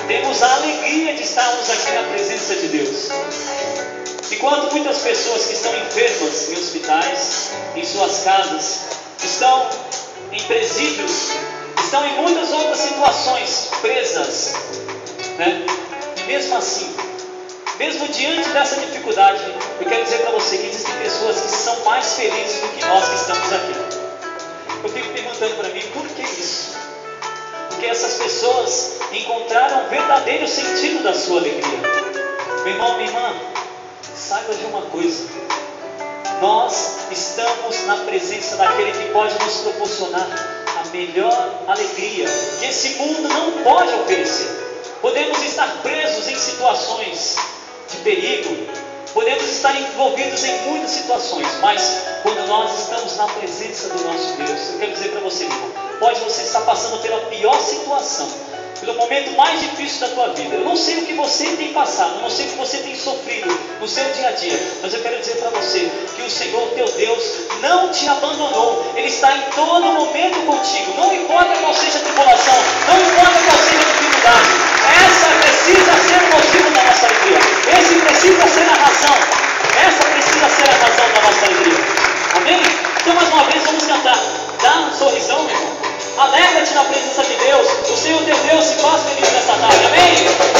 temos a alegria de estarmos aqui na presença de Deus. Enquanto muitas pessoas que estão enfermas em hospitais, em suas casas, estão em presídios, estão em muitas outras situações, presas, né? E mesmo assim, mesmo diante dessa dificuldade, eu quero dizer para você que existem pessoas que são mais felizes do que nós que estamos aqui. Eu fico perguntando para mim, por que isso? Porque essas pessoas encontraram o verdadeiro sentido da sua alegria. Meu irmão, minha irmã, saiba de uma coisa: nós estamos na presença daquele que pode nos proporcionar a melhor alegria que esse mundo não pode oferecer. Podemos estar presos em situações de perigo, podemos estar envolvidos em muitas situações, mas quando nós estamos na presença do nosso Deus, eu quero dizer para você, irmão, pode você estar passando pela pior situação, pelo momento mais difícil da tua vida. Eu não sei o que você tem passado, eu não sei o que você tem sofrido no seu dia a dia, mas eu quero dizer para você que o Senhor teu Deus não te abandonou. Ele está em todo momento contigo. Não importa qual seja a tribulação, não importa qual seja a dificuldade, essa precisa ser o motivo da nossa alegria. Esse precisa ser a razão. Essa precisa ser a razão da nossa alegria. Amém? Então mais uma vez vamos cantar. Dá um sorrisão, meu irmão. Alegra-te na presença de Deus. O Senhor teu Deus se faz feliz nessa tarde. Amém?